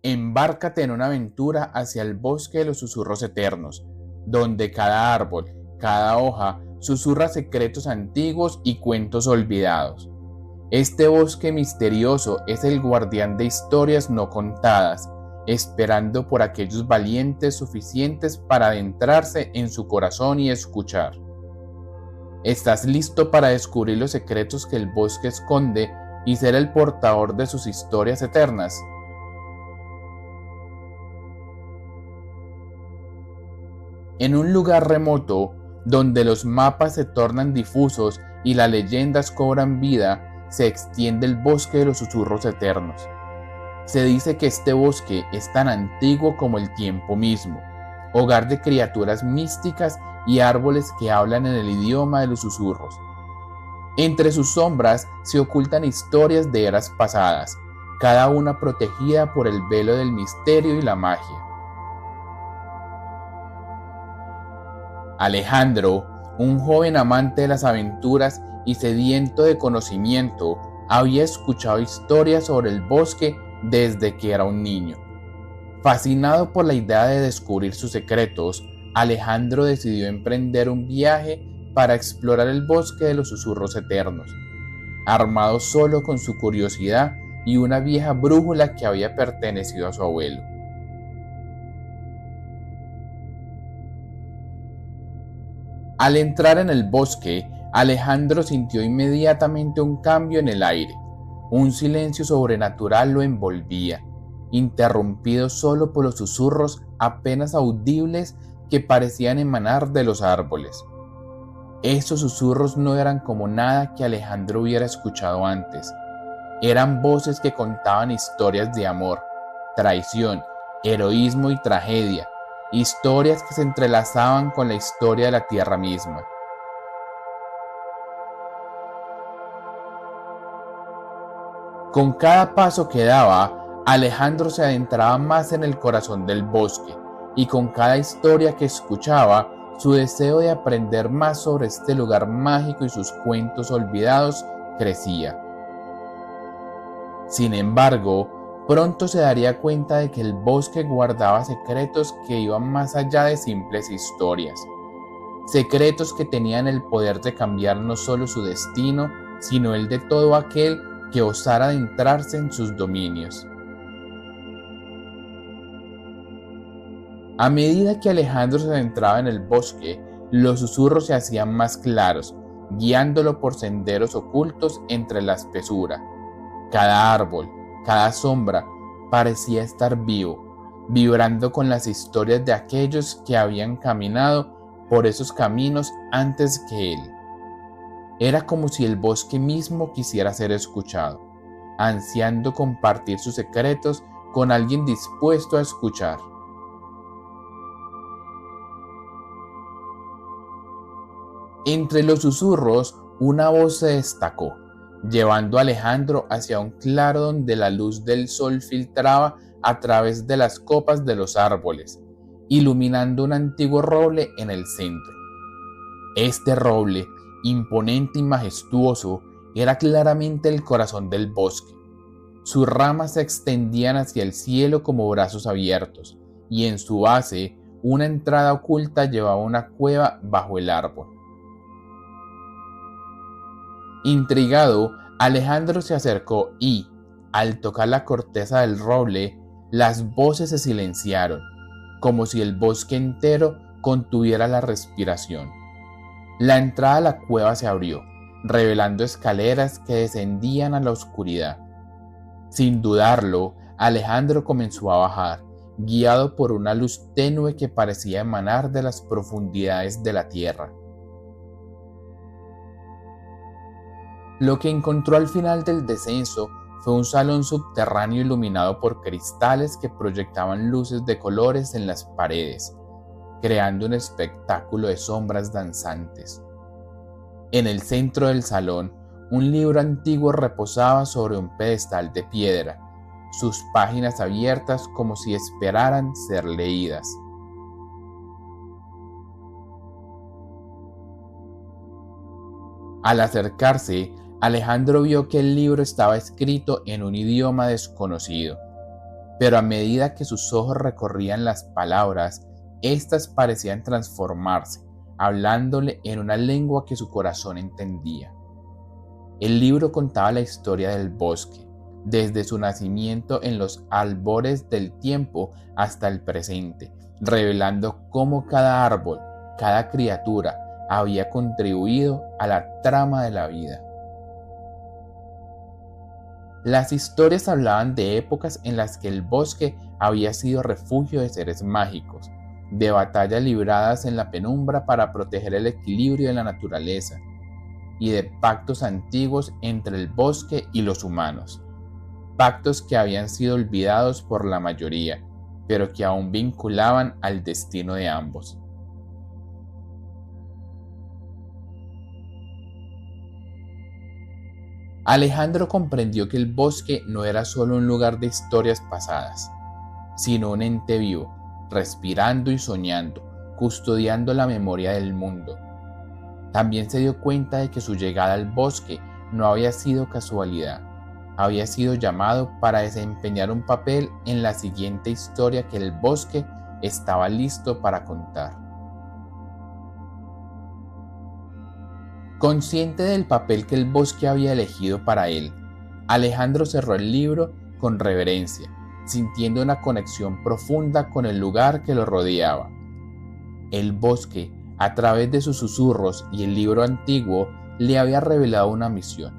Embárcate en una aventura hacia el bosque de los susurros eternos, donde cada árbol, cada hoja, susurra secretos antiguos y cuentos olvidados. Este bosque misterioso es el guardián de historias no contadas, esperando por aquellos valientes suficientes para adentrarse en su corazón y escuchar. ¿Estás listo para descubrir los secretos que el bosque esconde y ser el portador de sus historias eternas? En un lugar remoto, donde los mapas se tornan difusos y las leyendas cobran vida, se extiende el bosque de los susurros eternos. Se dice que este bosque es tan antiguo como el tiempo mismo, hogar de criaturas místicas y árboles que hablan en el idioma de los susurros. Entre sus sombras se ocultan historias de eras pasadas, cada una protegida por el velo del misterio y la magia. Alejandro, un joven amante de las aventuras y sediento de conocimiento, había escuchado historias sobre el bosque desde que era un niño. Fascinado por la idea de descubrir sus secretos, Alejandro decidió emprender un viaje para explorar el bosque de los susurros eternos, armado solo con su curiosidad y una vieja brújula que había pertenecido a su abuelo. Al entrar en el bosque, Alejandro sintió inmediatamente un cambio en el aire. Un silencio sobrenatural lo envolvía, interrumpido solo por los susurros apenas audibles que parecían emanar de los árboles. Esos susurros no eran como nada que Alejandro hubiera escuchado antes. Eran voces que contaban historias de amor, traición, heroísmo y tragedia, historias que se entrelazaban con la historia de la tierra misma. Con cada paso que daba, Alejandro se adentraba más en el corazón del bosque, y con cada historia que escuchaba, su deseo de aprender más sobre este lugar mágico y sus cuentos olvidados crecía. Sin embargo, pronto se daría cuenta de que el bosque guardaba secretos que iban más allá de simples historias. Secretos que tenían el poder de cambiar no solo su destino, sino el de todo aquel que osara adentrarse en sus dominios. A medida que Alejandro se adentraba en el bosque, los susurros se hacían más claros, guiándolo por senderos ocultos entre la espesura. Cada árbol, cada sombra, parecía estar vivo, vibrando con las historias de aquellos que habían caminado por esos caminos antes que él. Era como si el bosque mismo quisiera ser escuchado, ansiando compartir sus secretos con alguien dispuesto a escuchar. Entre los susurros, una voz se destacó, llevando a Alejandro hacia un claro donde la luz del sol filtraba a través de las copas de los árboles, iluminando un antiguo roble en el centro. Este roble, imponente y majestuoso, era claramente el corazón del bosque. Sus ramas se extendían hacia el cielo como brazos abiertos, y en su base, una entrada oculta llevaba a una cueva bajo el árbol. Intrigado, Alejandro se acercó y, al tocar la corteza del roble, las voces se silenciaron, como si el bosque entero contuviera la respiración. La entrada a la cueva se abrió, revelando escaleras que descendían a la oscuridad. Sin dudarlo, Alejandro comenzó a bajar, guiado por una luz tenue que parecía emanar de las profundidades de la tierra. Lo que encontró al final del descenso fue un salón subterráneo iluminado por cristales que proyectaban luces de colores en las paredes, creando un espectáculo de sombras danzantes. En el centro del salón, un libro antiguo reposaba sobre un pedestal de piedra, sus páginas abiertas como si esperaran ser leídas. Al acercarse, Alejandro vio que el libro estaba escrito en un idioma desconocido. pero a medida que sus ojos recorrían las palabras, éstas parecían transformarse, hablándole en una lengua que su corazón entendía. El libro contaba la historia del bosque, desde su nacimiento en los albores del tiempo hasta el presente, revelando cómo cada árbol, cada criatura, había contribuido a la trama de la vida. Las historias hablaban de épocas en las que el bosque había sido refugio de seres mágicos, de batallas libradas en la penumbra para proteger el equilibrio de la naturaleza, y de pactos antiguos entre el bosque y los humanos, pactos que habían sido olvidados por la mayoría, pero que aún vinculaban al destino de ambos. Alejandro comprendió que el bosque no era solo un lugar de historias pasadas, sino un ente vivo, respirando y soñando, custodiando la memoria del mundo. También se dio cuenta de que su llegada al bosque no había sido casualidad, había sido llamado para desempeñar un papel en la siguiente historia que el bosque estaba listo para contar. Consciente del papel que el bosque había elegido para él, Alejandro cerró el libro con reverencia, sintiendo una conexión profunda con el lugar que lo rodeaba. El bosque, a través de sus susurros y el libro antiguo, le había revelado una misión: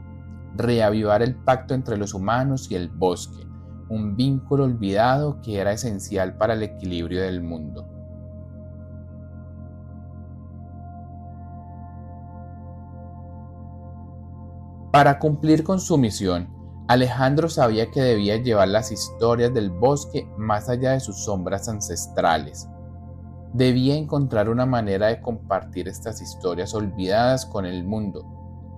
reavivar el pacto entre los humanos y el bosque, un vínculo olvidado que era esencial para el equilibrio del mundo. Para cumplir con su misión, Alejandro sabía que debía llevar las historias del bosque más allá de sus sombras ancestrales. Debía encontrar una manera de compartir estas historias olvidadas con el mundo,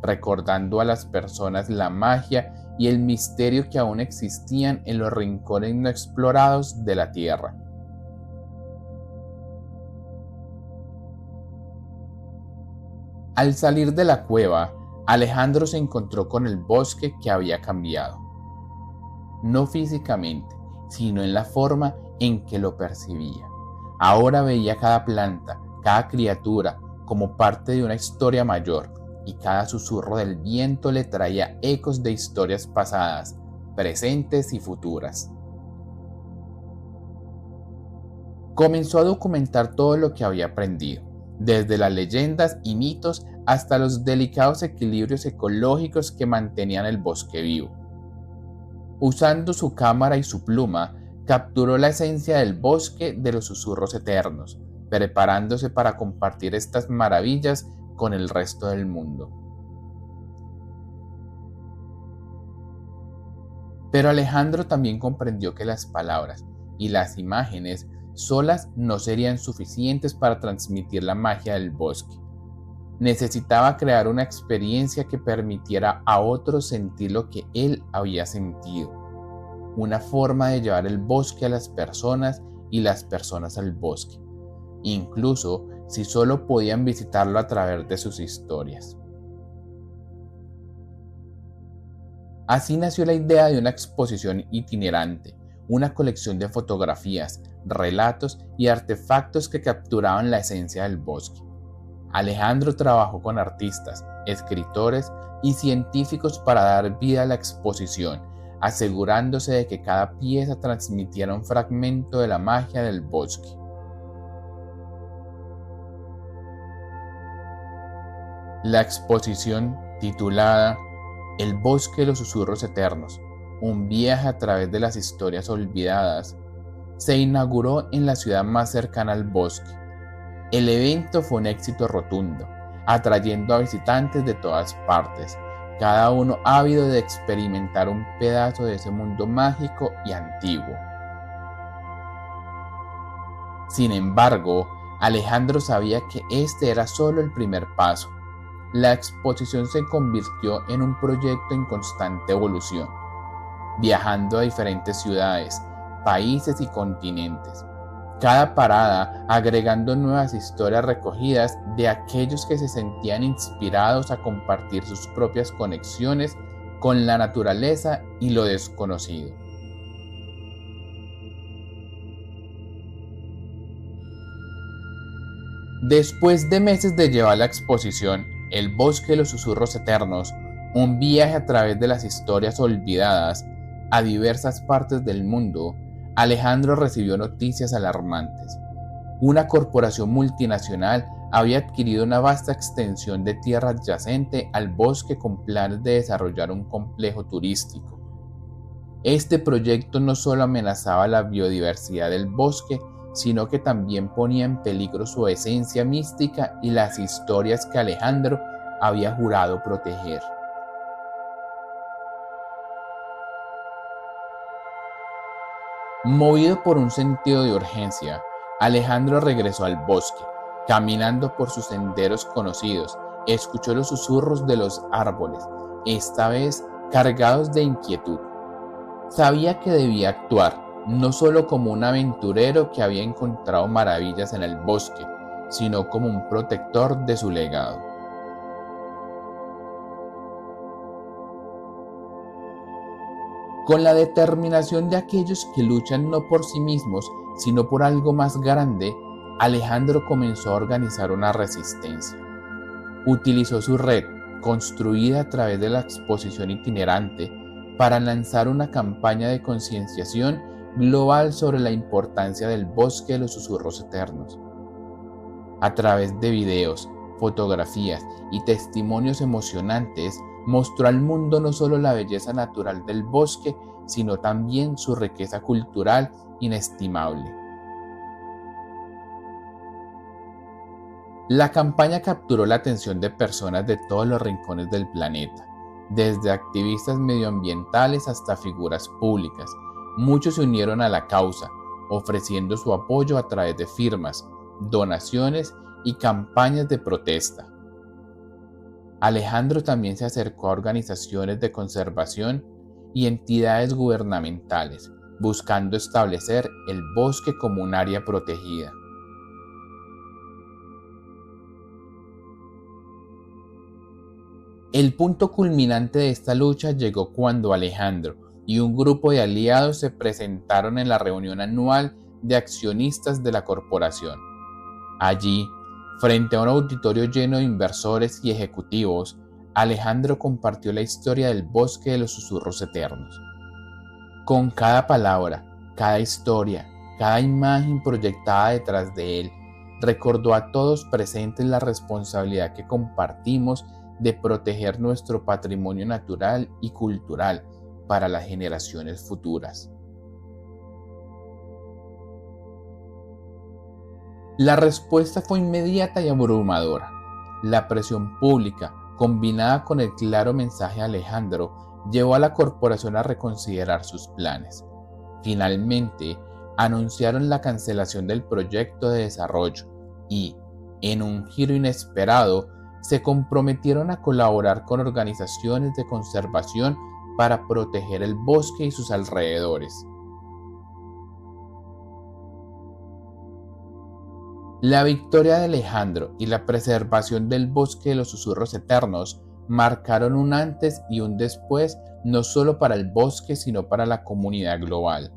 recordando a las personas la magia y el misterio que aún existían en los rincones no explorados de la tierra. Al salir de la cueva, Alejandro se encontró con el bosque que había cambiado. No físicamente, sino en la forma en que lo percibía. Ahora veía cada planta, cada criatura, como parte de una historia mayor, y cada susurro del viento le traía ecos de historias pasadas, presentes y futuras. Comenzó a documentar todo lo que había aprendido, desde las leyendas y mitos hasta los delicados equilibrios ecológicos que mantenían el bosque vivo. Usando su cámara y su pluma, capturó la esencia del bosque de los susurros eternos, preparándose para compartir estas maravillas con el resto del mundo. Pero Alejandro también comprendió que las palabras y las imágenes solas no serían suficientes para transmitir la magia del bosque. Necesitaba crear una experiencia que permitiera a otros sentir lo que él había sentido. Una forma de llevar el bosque a las personas y las personas al bosque, incluso si solo podían visitarlo a través de sus historias. Así nació la idea de una exposición itinerante, una colección de fotografías, relatos y artefactos que capturaban la esencia del bosque. Alejandro trabajó con artistas, escritores y científicos para dar vida a la exposición, asegurándose de que cada pieza transmitiera un fragmento de la magia del bosque. La exposición, titulada El bosque de los susurros eternos, un viaje a través de las historias olvidadas, se inauguró en la ciudad más cercana al bosque. El evento fue un éxito rotundo, atrayendo a visitantes de todas partes, cada uno ávido de experimentar un pedazo de ese mundo mágico y antiguo. Sin embargo, Alejandro sabía que este era solo el primer paso. La exposición se convirtió en un proyecto en constante evolución, viajando a diferentes ciudades, países y continentes. Cada parada agregando nuevas historias recogidas de aquellos que se sentían inspirados a compartir sus propias conexiones con la naturaleza y lo desconocido. Después de meses de llevar la exposición El bosque de los susurros eternos, un viaje a través de las historias olvidadas a diversas partes del mundo, Alejandro recibió noticias alarmantes. Una corporación multinacional había adquirido una vasta extensión de tierra adyacente al bosque con planes de desarrollar un complejo turístico. Este proyecto no solo amenazaba la biodiversidad del bosque, sino que también ponía en peligro su esencia mística y las historias que Alejandro había jurado proteger. Movido por un sentido de urgencia, Alejandro regresó al bosque. Caminando por sus senderos conocidos, escuchó los susurros de los árboles, esta vez cargados de inquietud. Sabía que debía actuar, no solo como un aventurero que había encontrado maravillas en el bosque, sino como un protector de su legado. Con la determinación de aquellos que luchan no por sí mismos, sino por algo más grande, Alejandro comenzó a organizar una resistencia. Utilizó su red, construida a través de la exposición itinerante, para lanzar una campaña de concienciación global sobre la importancia del bosque de los susurros eternos. A través de videos, fotografías y testimonios emocionantes, mostró al mundo no solo la belleza natural del bosque, sino también su riqueza cultural inestimable. La campaña capturó la atención de personas de todos los rincones del planeta, desde activistas medioambientales hasta figuras públicas. Muchos se unieron a la causa, ofreciendo su apoyo a través de firmas, donaciones y campañas de protesta. Alejandro también se acercó a organizaciones de conservación y entidades gubernamentales, buscando establecer el bosque como un área protegida. El punto culminante de esta lucha llegó cuando Alejandro y un grupo de aliados se presentaron en la reunión anual de accionistas de la corporación. Allí, frente a un auditorio lleno de inversores y ejecutivos, Alejandro compartió la historia del bosque de los susurros eternos. Con cada palabra, cada historia, cada imagen proyectada detrás de él, recordó a todos presentes la responsabilidad que compartimos de proteger nuestro patrimonio natural y cultural para las generaciones futuras. La respuesta fue inmediata y abrumadora. La presión pública, combinada con el claro mensaje de Alejandro, llevó a la corporación a reconsiderar sus planes. Finalmente, anunciaron la cancelación del proyecto de desarrollo y, en un giro inesperado, se comprometieron a colaborar con organizaciones de conservación para proteger el bosque y sus alrededores. La victoria de Alejandro y la preservación del bosque de los susurros eternos marcaron un antes y un después no solo para el bosque sino para la comunidad global.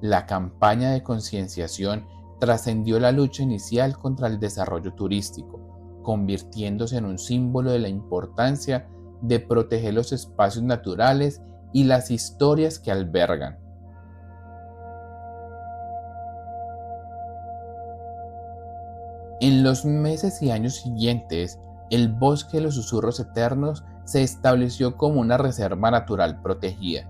La campaña de concienciación trascendió la lucha inicial contra el desarrollo turístico, convirtiéndose en un símbolo de la importancia de proteger los espacios naturales y las historias que albergan. En los meses y años siguientes, el bosque de los susurros eternos se estableció como una reserva natural protegida,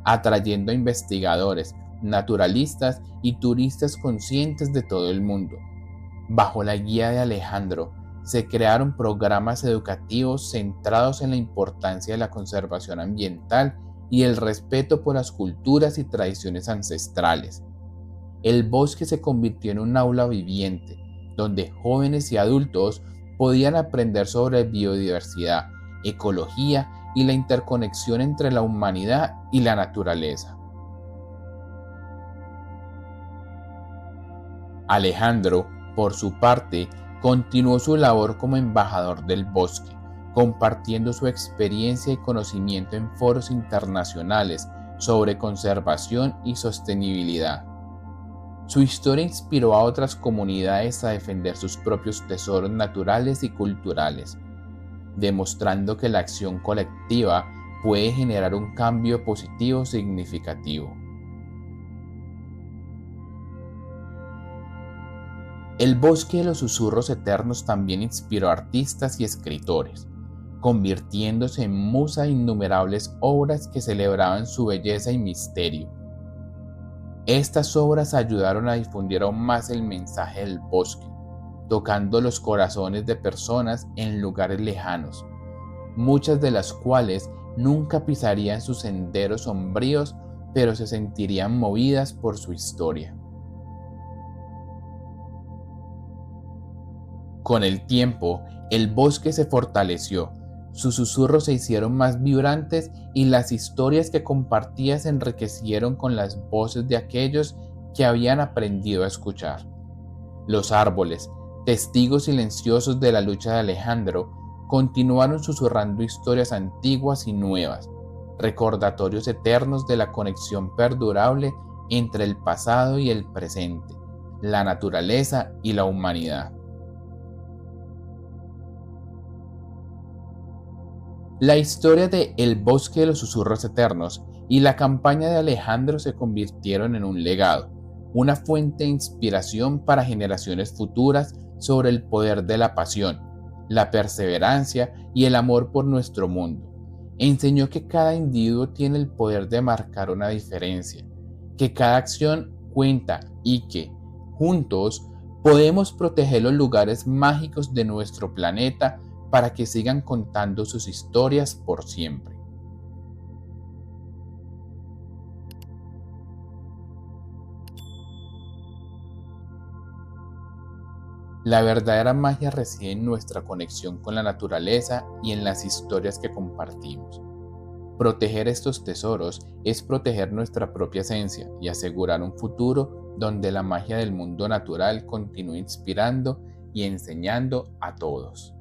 atrayendo a investigadores, naturalistas y turistas conscientes de todo el mundo. Bajo la guía de Alejandro, se crearon programas educativos centrados en la importancia de la conservación ambiental y el respeto por las culturas y tradiciones ancestrales. El bosque se convirtió en un aula viviente, donde jóvenes y adultos podían aprender sobre biodiversidad, ecología y la interconexión entre la humanidad y la naturaleza. Alejandro, por su parte, continuó su labor como embajador del bosque, compartiendo su experiencia y conocimiento en foros internacionales sobre conservación y sostenibilidad. Su historia inspiró a otras comunidades a defender sus propios tesoros naturales y culturales, demostrando que la acción colectiva puede generar un cambio positivo significativo. El Bosque de los Susurros Eternos también inspiró a artistas y escritores, convirtiéndose en musa de innumerables obras que celebraban su belleza y misterio. Estas obras ayudaron a difundir aún más el mensaje del bosque, tocando los corazones de personas en lugares lejanos, muchas de las cuales nunca pisarían sus senderos sombríos, pero se sentirían movidas por su historia. Con el tiempo, el bosque se fortaleció, sus susurros se hicieron más vibrantes y las historias que compartía se enriquecieron con las voces de aquellos que habían aprendido a escuchar. Los árboles, testigos silenciosos de la lucha de Alejandro, continuaron susurrando historias antiguas y nuevas, recordatorios eternos de la conexión perdurable entre el pasado y el presente, la naturaleza y la humanidad. La historia de El Bosque de los Susurros Eternos y la campaña de Alejandro se convirtieron en un legado, una fuente de inspiración para generaciones futuras sobre el poder de la pasión, la perseverancia y el amor por nuestro mundo. Enseñó que cada individuo tiene el poder de marcar una diferencia, que cada acción cuenta y que, juntos, podemos proteger los lugares mágicos de nuestro planeta para que sigan contando sus historias por siempre. La verdadera magia reside en nuestra conexión con la naturaleza y en las historias que compartimos. Proteger estos tesoros es proteger nuestra propia esencia y asegurar un futuro donde la magia del mundo natural continúe inspirando y enseñando a todos.